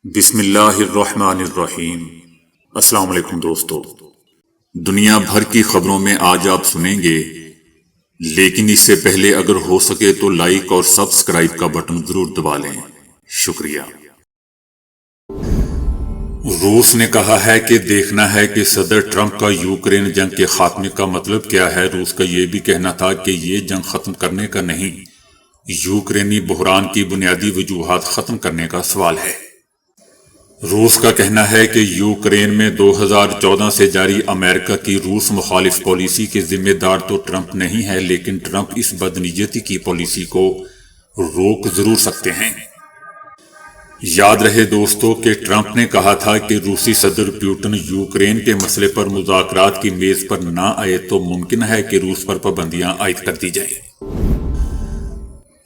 بسم اللہ الرحمن الرحیم۔ السلام علیکم دوستو، دنیا بھر کی خبروں میں آج آپ سنیں گے، لیکن اس سے پہلے اگر ہو سکے تو لائک اور سبسکرائب کا بٹن ضرور دبا لیں۔ شکریہ۔ روس نے کہا ہے کہ دیکھنا ہے کہ صدر ٹرمپ کا یوکرین جنگ کے خاتمے کا مطلب کیا ہے۔ روس کا یہ بھی کہنا تھا کہ یہ جنگ ختم کرنے کا نہیں، یوکرینی بحران کی بنیادی وجوہات ختم کرنے کا سوال ہے۔ روس کا کہنا ہے کہ یوکرین میں 2014 سے جاری امریکہ کی روس مخالف پالیسی کے ذمہ دار تو ٹرمپ نہیں ہے، لیکن ٹرمپ اس بدنیتی کی پالیسی کو روک ضرور سکتے ہیں۔ یاد رہے دوستو کہ ٹرمپ نے کہا تھا کہ روسی صدر پیوٹن یوکرین کے مسئلے پر مذاکرات کی میز پر نہ آئے تو ممکن ہے کہ روس پر پابندیاں عائد کر دی جائیں۔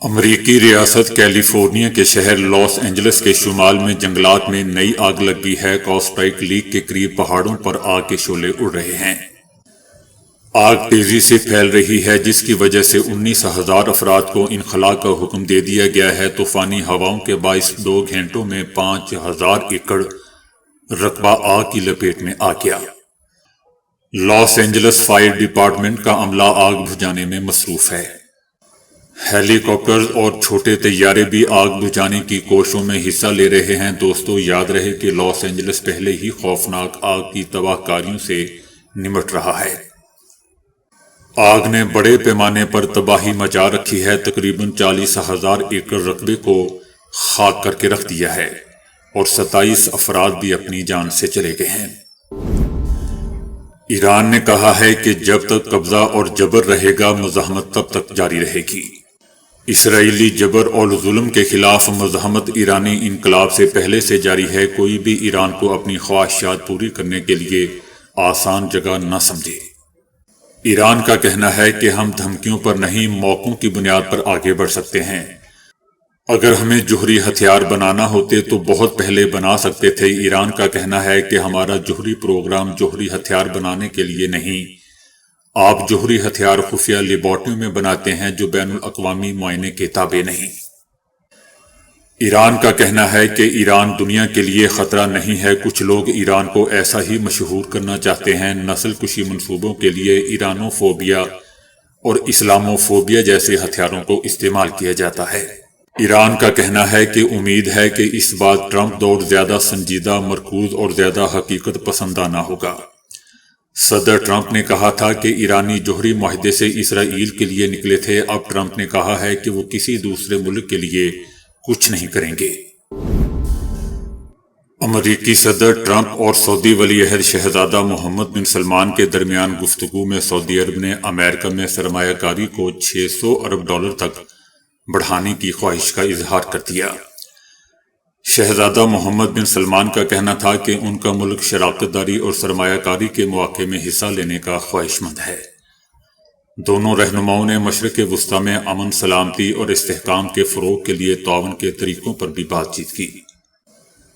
امریکی ریاست کیلیفورنیا کے شہر لاس اینجلس کے شمال میں جنگلات میں نئی آگ لگی ہے۔ کاسٹائک لیک کے قریب پہاڑوں پر آگ کے شعلے اڑ رہے ہیں۔ آگ تیزی سے پھیل رہی ہے، جس کی وجہ سے 19,000 افراد کو انخلاء کا حکم دے دیا گیا ہے۔ طوفانی ہواؤں کے باعث 2 گھنٹوں میں 5,000 ایکڑ رقبہ آگ کی لپیٹ میں آ گیا۔ لاس اینجلس فائر ڈپارٹمنٹ کا عملہ آگ بجھانے میں مصروف ہے۔ ہیلی کاپٹرز اور چھوٹے طیارے بھی آگ بجھانے کی کوششوں میں حصہ لے رہے ہیں۔ دوستو یاد رہے کہ لاس اینجلس پہلے ہی خوفناک آگ کی تباہ کاریوں سے نمٹ رہا ہے۔ آگ نے بڑے پیمانے پر تباہی مچا رکھی ہے، تقریباً 40,000 ایکڑ رقبے کو خاک کر کے رکھ دیا ہے اور 27 افراد بھی اپنی جان سے چلے گئے ہیں۔ ایران نے کہا ہے کہ جب تک قبضہ اور جبر رہے گا، مزاحمت تب تک جاری رہے گی۔ اسرائیلی جبر اور ظلم کے خلاف مزاحمت ایرانی انقلاب سے پہلے سے جاری ہے۔ کوئی بھی ایران کو اپنی خواہشات پوری کرنے کے لیے آسان جگہ نہ سمجھے۔ ایران کا کہنا ہے کہ ہم دھمکیوں پر نہیں، موقعوں کی بنیاد پر آگے بڑھ سکتے ہیں۔ اگر ہمیں جوہری ہتھیار بنانا ہوتے تو بہت پہلے بنا سکتے تھے۔ ایران کا کہنا ہے کہ ہمارا جوہری پروگرام جوہری ہتھیار بنانے کے لیے نہیں، آپ جوہری ہتھیار خفیہ لیبارٹریوں میں بناتے ہیں جو بین الاقوامی معائنے کے تابع نہیں۔ ایران کا کہنا ہے کہ ایران دنیا کے لیے خطرہ نہیں ہے۔ کچھ لوگ ایران کو ایسا ہی مشہور کرنا چاہتے ہیں۔ نسل کشی منصوبوں کے لیے ایرانو فوبیا اور اسلامو فوبیا جیسے ہتھیاروں کو استعمال کیا جاتا ہے۔ ایران کا کہنا ہے کہ امید ہے کہ اس بار ٹرمپ دور زیادہ سنجیدہ، مرکوز اور زیادہ حقیقت پسندانہ ہوگا۔ صدر ٹرمپ نے کہا تھا کہ ایرانی جوہری معاہدے سے اسرائیل کے لیے نکلے تھے۔ اب ٹرمپ نے کہا ہے کہ وہ کسی دوسرے ملک کے لیے کچھ نہیں کریں گے۔ امریکی صدر ٹرمپ اور سعودی ولی عہد شہزادہ محمد بن سلمان کے درمیان گفتگو میں سعودی عرب نے امریکہ میں سرمایہ کاری کو $600 ارب تک بڑھانے کی خواہش کا اظہار کر دیا۔ شہزادہ محمد بن سلمان کا کہنا تھا کہ ان کا ملک شراکت داری اور سرمایہ کاری کے مواقع میں حصہ لینے کا خواہش مند ہے۔ دونوں رہنماؤں نے مشرق وسطیٰ میں امن، سلامتی اور استحکام کے فروغ کے لیے تعاون کے طریقوں پر بھی بات چیت کی۔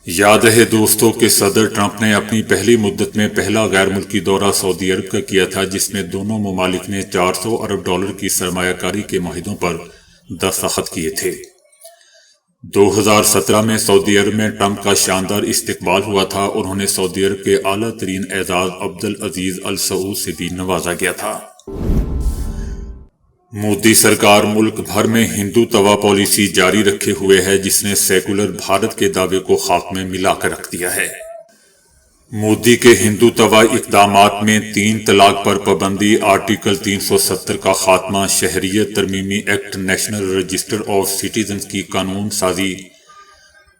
یاد رہے دوستو کہ صدر ٹرمپ نے اپنی پہلی مدت میں پہلا غیر ملکی دورہ سعودی عرب کا کیا تھا، جس میں دونوں ممالک نے $400 ارب کی سرمایہ کاری کے معاہدوں پر دستخط کیے تھے۔ 2017 میں سعودی عرب میں ٹرمپ کا شاندار استقبال ہوا تھا اور انہیں سعودی عرب کے اعلیٰ ترین اعزاز عبدالعزیز ال سعود سے بھی نوازا گیا تھا۔ مودی سرکار ملک بھر میں ہندو توا پالیسی جاری رکھے ہوئے ہے، جس نے سیکولر بھارت کے دعوے کو خاک میں ملا کر رکھ دیا ہے۔ مودی کے ہندو توا اقدامات میں 3 طلاق پر پابندی، آرٹیکل 370 کا خاتمہ، شہریت ترمیمی act, national register of citizens کی قانون سازی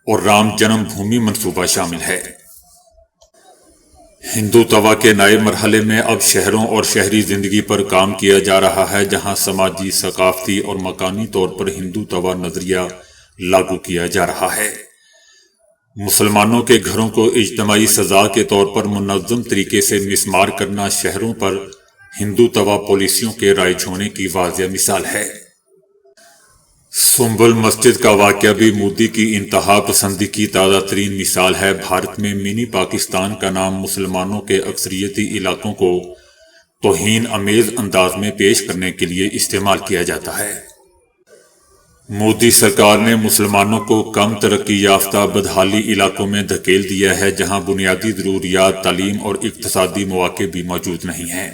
اور رام جنم بھومی منصوبہ شامل ہے۔ ہندو توا کے نئے مرحلے میں اب شہروں اور شہری زندگی پر کام کیا جا رہا ہے، جہاں سماجی، ثقافتی اور مکانی طور پر ہندو توا نظریہ لاگو کیا جا رہا ہے۔ مسلمانوں کے گھروں کو اجتماعی سزا کے طور پر منظم طریقے سے مسمار کرنا شہروں پر ہندو توا پالیسیوں کے رائج ہونے کی واضح مثال ہے۔ سنبل مسجد کا واقعہ بھی مودی کی انتہا پسندی کی تازہ ترین مثال ہے۔ بھارت میں منی پاکستان کا نام مسلمانوں کے اکثریتی علاقوں کو توہین آمیز انداز میں پیش کرنے کے لیے استعمال کیا جاتا ہے۔ مودی سرکار نے مسلمانوں کو کم ترقی یافتہ بدحالی علاقوں میں دھکیل دیا ہے جہاں بنیادی ضروریات، تعلیم اور اقتصادی مواقع بھی موجود نہیں ہیں۔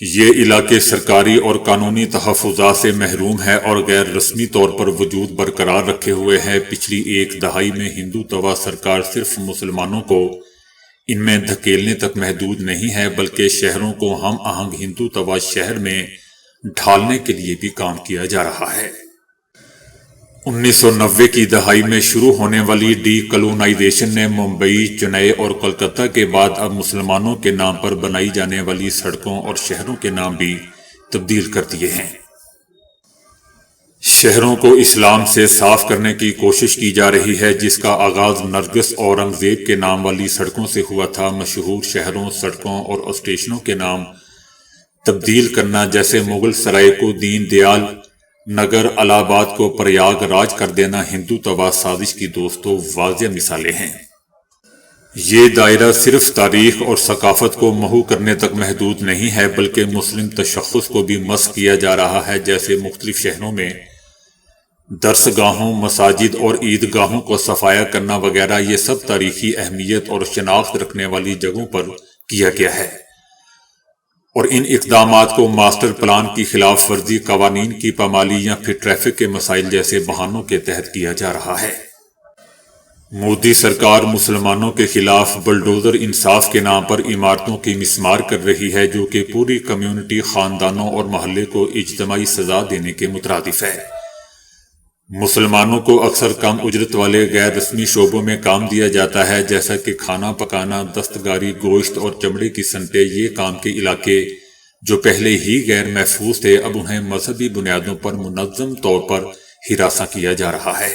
یہ علاقے سرکاری اور قانونی تحفظات سے محروم ہے اور غیر رسمی طور پر وجود برقرار رکھے ہوئے ہے۔ پچھلی ایک دہائی میں ہندوتوا سرکار صرف مسلمانوں کو ان میں دھکیلنے تک محدود نہیں ہے بلکہ شہروں کو ہم آہنگ ہندوتوا شہر میں ڈھالنے کے لیے بھی کام کیا جا رہا ہے۔ 1990 کی دہائی میں شروع ہونے والی ڈی کلونائزیشن نے ممبئی، چنئی اور کولکتہ کے بعد اب مسلمانوں کے نام پر بنائی جانے والی سڑکوں اور شہروں کے نام بھی تبدیل کر دیے ہیں۔ شہروں کو اسلام سے صاف کرنے کی کوشش کی جا رہی ہے جس کا آغاز نرگس اورنگزیب کے نام والی سڑکوں سے ہوا تھا۔ مشہور شہروں، سڑکوں اور اسٹیشنوں کے نام تبدیل کرنا، جیسے مغل سرائے کو دین دیال نگر، الہ آباد کو پریاگ راج کر دینا، ہندوتوا سازش کی دوستوں واضح مثالیں ہیں۔ یہ دائرہ صرف تاریخ اور ثقافت کو محو کرنے تک محدود نہیں ہے بلکہ مسلم تشخص کو بھی مسخ کیا جا رہا ہے، جیسے مختلف شہروں میں درس گاہوں، مساجد اور عیدگاہوں کو صفایا کرنا وغیرہ۔ یہ سب تاریخی اہمیت اور شناخت رکھنے والی جگہوں پر کیا گیا ہے اور ان اقدامات کو ماسٹر پلان کی خلاف ورزی، قوانین کی پامالی یا پھر ٹریفک کے مسائل جیسے بہانوں کے تحت کیا جا رہا ہے۔ مودی سرکار مسلمانوں کے خلاف بلڈوزر انصاف کے نام پر عمارتوں کی مسمار کر رہی ہے جو کہ پوری کمیونٹی، خاندانوں اور محلے کو اجتماعی سزا دینے کے مترادف ہے۔ مسلمانوں کو اکثر کم اجرت والے غیر رسمی شعبوں میں کام دیا جاتا ہے جیسا کہ کھانا پکانا، دستکاری، گوشت اور چمڑے کی صنعتیں۔ یہ کام کے علاقے جو پہلے ہی غیر محفوظ تھے اب انہیں مذہبی بنیادوں پر منظم طور پر ہراساں کیا جا رہا ہے۔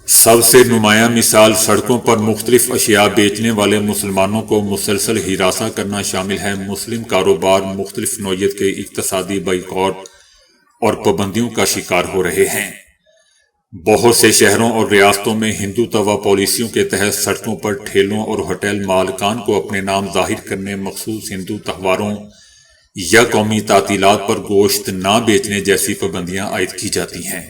سب سے نمایاں مثال سڑکوں پر مختلف اشیاء بیچنے والے مسلمانوں کو مسلسل ہراساں کرنا شامل ہے۔ مسلم کاروبار مختلف نوعیت کے اقتصادی بائیکاٹ اور پابندیوں کا شکار ہو رہے ہیں۔ بہت سے شہروں اور ریاستوں میں ہندوتوا پالیسیوں کے تحت سڑکوں پر ٹھیلوں اور ہوٹل مالکان کو اپنے نام ظاہر کرنے، مخصوص ہندو تہواروں یا قومی تعطیلات پر گوشت نہ بیچنے جیسی پابندیاں عائد کی جاتی ہیں۔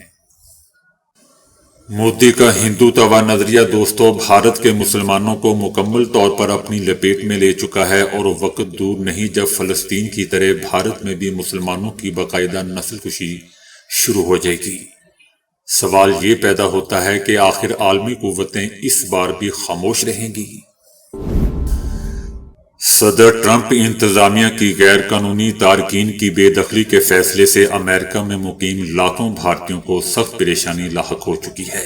مودی کا ہندوتوا نظریہ دوستو بھارت کے مسلمانوں کو مکمل طور پر اپنی لپیٹ میں لے چکا ہے اور وقت دور نہیں جب فلسطین کی طرح بھارت میں بھی مسلمانوں کی باقاعدہ نسل کشی شروع ہو جائے گی۔ سوال یہ پیدا ہوتا ہے کہ آخر عالمی قوتیں اس بار بھی خاموش رہیں گی؟ صدر ٹرمپ انتظامیہ کی غیر قانونی تارکین کی بے دخلی کے فیصلے سے امریکہ میں مقیم لاکھوں بھارتیوں کو سخت پریشانی لاحق ہو چکی ہے۔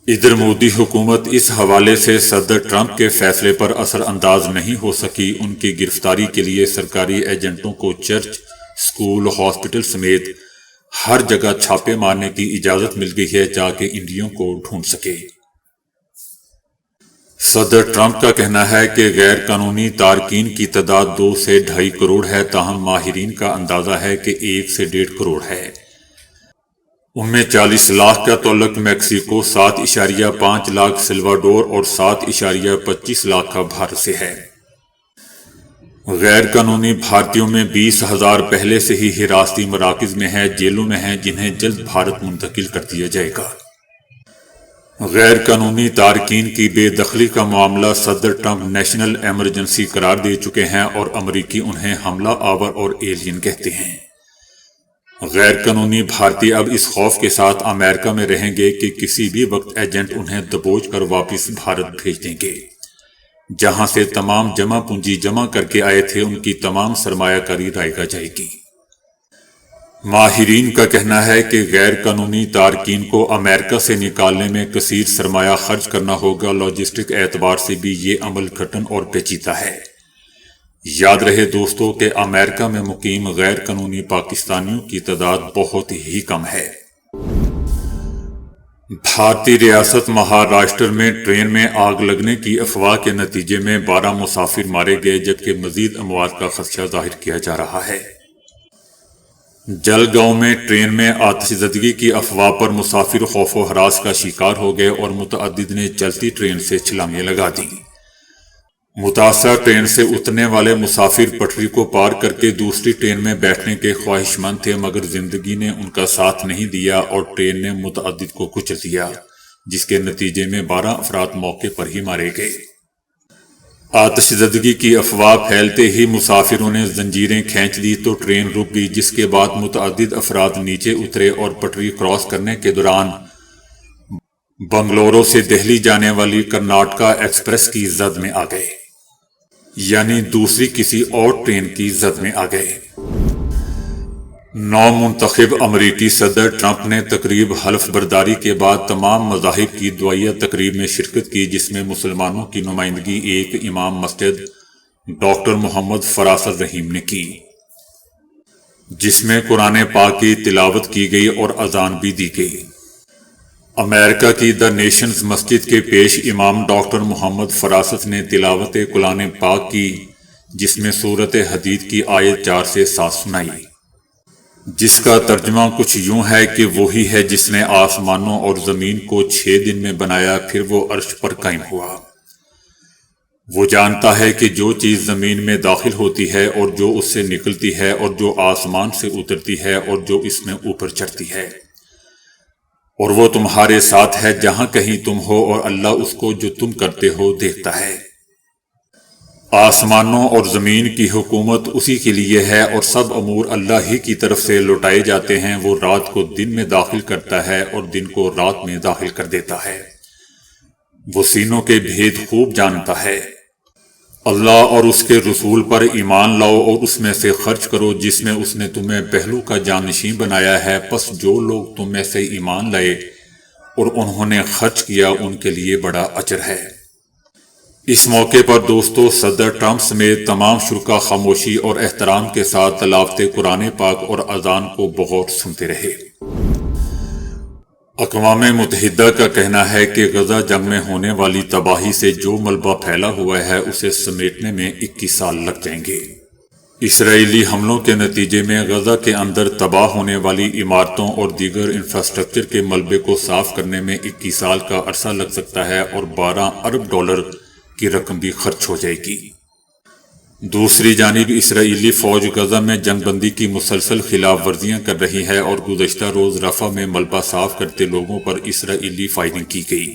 ادھر مودی حکومت اس حوالے سے صدر ٹرمپ کے فیصلے پر اثر انداز نہیں ہو سکی۔ ان کی گرفتاری کے لیے سرکاری ایجنٹوں کو چرچ، اسکول، ہاسپٹل سمیت ہر جگہ چھاپے مارنے کی اجازت مل گئی ہے تاکہ انڈیوں کو ڈھونڈ سکے۔ صدر ٹرمپ کا کہنا ہے کہ غیر قانونی تارکین کی تعداد 2 سے 2.5 کروڑ ہے، تاہم ماہرین کا اندازہ ہے کہ 1 سے 1.5 کروڑ ہے۔ ان میں 40 لاکھ کا تعلق میکسیکو، 7.5 لاکھ سلواڈور اور 7.25 لاکھ کا بھارت سے ہے۔ غیر قانونی بھارتیوں میں 20,000 پہلے سے ہی حراستی مراکز میں ہیں، جیلوں میں ہیں، جنہیں جلد بھارت منتقل کر دیا جائے گا۔ غیر قانونی تارکین کی بے دخلی کا معاملہ صدر ٹرمپ نیشنل ایمرجنسی قرار دے چکے ہیں اور امریکی انہیں حملہ آور اور ایلین کہتے ہیں۔ غیر قانونی بھارتی اب اس خوف کے ساتھ امریکہ میں رہیں گے کہ کسی بھی وقت ایجنٹ انہیں دبوچ کر واپس بھارت بھیج دیں گے، جہاں سے تمام جمع پونجی جمع کر کے آئے تھے ان کی تمام سرمایہ کاری رائگا جائے گی۔ ماہرین کا کہنا ہے کہ غیر قانونی تارکین کو امریکہ سے نکالنے میں کثیر سرمایہ خرچ کرنا ہوگا۔ لاجسٹک اعتبار سے بھی یہ عمل کٹھن اور پیچیدہ ہے۔ یاد رہے دوستو کہ امریکہ میں مقیم غیر قانونی پاکستانیوں کی تعداد بہت ہی کم ہے۔ بھارتی ریاست مہاراشٹر میں ٹرین میں آگ لگنے کی افواہ کے نتیجے میں 12 مسافر مارے گئے جبکہ مزید اموات کا خدشہ ظاہر کیا جا رہا ہے۔ جلگاؤں میں ٹرین میں آتش زدگی کی افواہ پر مسافر خوف و ہراس کا شکار ہو گئے اور متعدد نے چلتی ٹرین سے چھلانگیں لگا دیں۔ متاثرہ ٹرین سے اترنے والے مسافر پٹری کو پار کر کے دوسری ٹرین میں بیٹھنے کے خواہش مند تھے، مگر زندگی نے ان کا ساتھ نہیں دیا اور ٹرین نے متعدد کو کچل دیا، جس کے نتیجے میں 12 افراد موقع پر ہی مارے گئے۔ آتش زدگی کی افواہ پھیلتے ہی مسافروں نے زنجیریں کھینچ دی تو ٹرین رک گئی، جس کے بعد متعدد افراد نیچے اترے اور پٹری کراس کرنے کے دوران بنگلورو سے دہلی جانے والی کرناٹکا ایکسپریس کی زد میں آ گئے، یعنی دوسری کسی اور ٹرین کی زد میں آ گئے۔ نو منتخب امریکی صدر ٹرمپ نے تقریب حلف برداری کے بعد تمام مذاہب کی دعائیہ تقریب میں شرکت کی، جس میں مسلمانوں کی نمائندگی ایک امام مسجد ڈاکٹر محمد فراست رحیم نے کی، جس میں قرآن پاک کی تلاوت کی گئی اور اذان بھی دی گئی۔ امریکہ کی دا نیشنز مسجد کے پیش امام ڈاکٹر محمد فراست نے تلاوت قرآن پاک کی، جس میں سورۃ حدید کی آیت 4 سے 7 سنائی، جس کا ترجمہ کچھ یوں ہے کہ وہی ہے جس نے آسمانوں اور زمین کو 6 دن میں بنایا، پھر وہ عرش پر قائم ہوا۔ وہ جانتا ہے کہ جو چیز زمین میں داخل ہوتی ہے اور جو اس سے نکلتی ہے، اور جو آسمان سے اترتی ہے اور جو اس میں اوپر چڑھتی ہے، اور وہ تمہارے ساتھ ہے جہاں کہیں تم ہو، اور اللہ اس کو جو تم کرتے ہو دیکھتا ہے۔ آسمانوں اور زمین کی حکومت اسی کے لیے ہے، اور سب امور اللہ ہی کی طرف سے لوٹائے جاتے ہیں۔ وہ رات کو دن میں داخل کرتا ہے اور دن کو رات میں داخل کر دیتا ہے۔ وہ سینوں کے بھید خوب جانتا ہے۔ اللہ اور اس کے رسول پر ایمان لاؤ اور اس میں سے خرچ کرو جس میں اس نے تمہیں پہلو کا جانشین بنایا ہے، پس جو لوگ تم میں سے ایمان لائے اور انہوں نے خرچ کیا ان کے لیے بڑا اجر ہے۔ اس موقع پر دوستو، صدر ٹرمپ سمیت تمام شرکا خاموشی اور احترام کے ساتھ تلاوت قرآن پاک اور اذان کو بغور سنتے رہے۔ اقوام متحدہ کا کہنا ہے کہ غزہ جنگ میں ہونے والی تباہی سے جو ملبہ پھیلا ہوا ہے اسے سمیٹنے میں 21 سال لگ جائیں گے۔ اسرائیلی حملوں کے نتیجے میں غزہ کے اندر تباہ ہونے والی عمارتوں اور دیگر انفراسٹرکچر کے ملبے کو صاف کرنے میں 21 سال کا عرصہ لگ سکتا ہے اور 12 ارب ڈالر کی رقم بھی خرچ ہو جائے گی۔ دوسری جانب اسرائیلی فوج غزہ میں جنگ بندی کی مسلسل خلاف ورزیاں کر رہی ہے اور گزشتہ روز رفح میں ملبہ صاف کرتے لوگوں پر اسرائیلی فائرنگ کی گئی،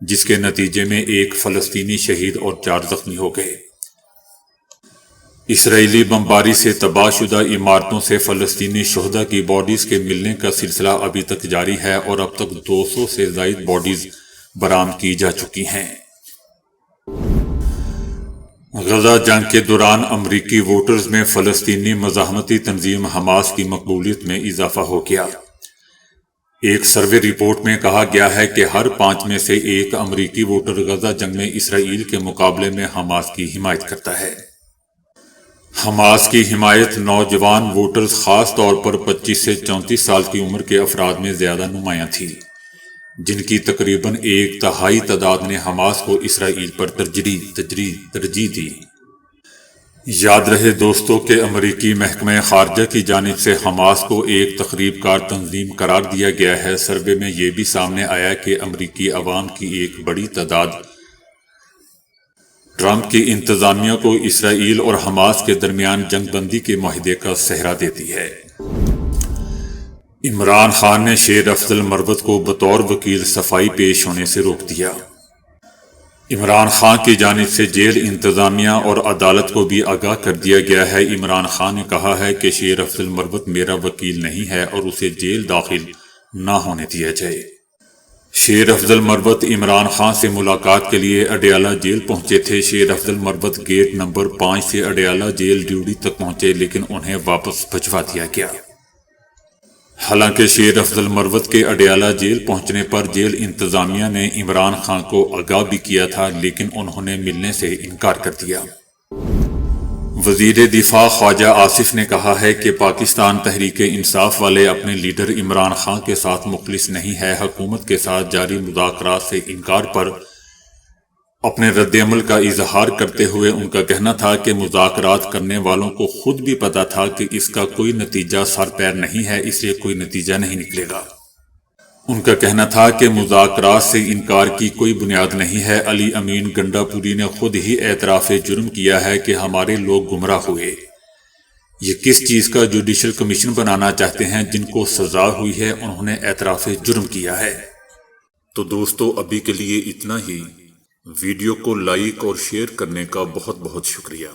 جس کے نتیجے میں 1 فلسطینی شہید اور 4 زخمی ہو گئے۔ اسرائیلی بمباری سے تباہ شدہ عمارتوں سے فلسطینی شہداء کی باڈیز کے ملنے کا سلسلہ ابھی تک جاری ہے اور اب تک 200 سے زائد باڈیز برآمد کی جا چکی ہیں۔ غزہ جنگ کے دوران امریکی ووٹرز میں فلسطینی مزاحمتی تنظیم حماس کی مقبولیت میں اضافہ ہو گیا۔ ایک سروے رپورٹ میں کہا گیا ہے کہ ہر 5 میں سے 1 امریکی ووٹر غزہ جنگ میں اسرائیل کے مقابلے میں حماس کی حمایت کرتا ہے۔ حماس کی حمایت نوجوان ووٹرز، خاص طور پر 25 سے 34 سال کی عمر کے افراد میں زیادہ نمایاں تھی، جن کی تقریباً 1/3 تعداد نے حماس کو اسرائیل پر ترجیح دی۔ یاد رہے دوستو کہ امریکی محکمہ خارجہ کی جانب سے حماس کو ایک تخریب کار تنظیم قرار دیا گیا ہے۔ سروے میں یہ بھی سامنے آیا کہ امریکی عوام کی ایک بڑی تعداد ٹرمپ کی انتظامیہ کو اسرائیل اور حماس کے درمیان جنگ بندی کے معاہدے کا سہرا دیتی ہے۔ عمران خان نے شیر افضل مروت کو بطور وکیل صفائی پیش ہونے سے روک دیا۔ عمران خان کی جانب سے جیل انتظامیہ اور عدالت کو بھی آگاہ کر دیا گیا ہے۔ عمران خان نے کہا ہے کہ شیر افضل مروت میرا وکیل نہیں ہے اور اسے جیل داخل نہ ہونے دیا جائے۔ شیر افضل مروت عمران خان سے ملاقات کے لیے اڈیالہ جیل پہنچے تھے۔ شیر افضل مروت گیٹ نمبر 5 سے اڈیالہ جیل ڈیوٹی تک پہنچے، لیکن انہیں واپس بھجوا دیا گیا۔ حالانکہ شیر افضل مروت کے اڈیالہ جیل پہنچنے پر جیل انتظامیہ نے عمران خان کو آگاہ بھی کیا تھا، لیکن انہوں نے ملنے سے انکار کر دیا۔ وزیر دفاع خواجہ آصف نے کہا ہے کہ پاکستان تحریک انصاف والے اپنے لیڈر عمران خان کے ساتھ مخلص نہیں ہے۔ حکومت کے ساتھ جاری مذاکرات سے انکار پر اپنے رد عمل کا اظہار کرتے ہوئے ان کا کہنا تھا کہ مذاکرات کرنے والوں کو خود بھی پتا تھا کہ اس کا کوئی نتیجہ سر پیر نہیں ہے، اس لیے کوئی نتیجہ نہیں نکلے گا۔ ان کا کہنا تھا کہ مذاکرات سے انکار کی کوئی بنیاد نہیں ہے۔ علی امین گنڈا پوری نے خود ہی اعتراف جرم کیا ہے کہ ہمارے لوگ گمراہ ہوئے۔ یہ کس چیز کا جوڈیشل کمیشن بنانا چاہتے ہیں؟ جن کو سزا ہوئی ہے انہوں نے اعتراف جرم کیا ہے۔ تو دوستو ابھی کے لیے اتنا ہی۔ ویڈیو کو لائک اور شیئر کرنے کا بہت بہت شکریہ۔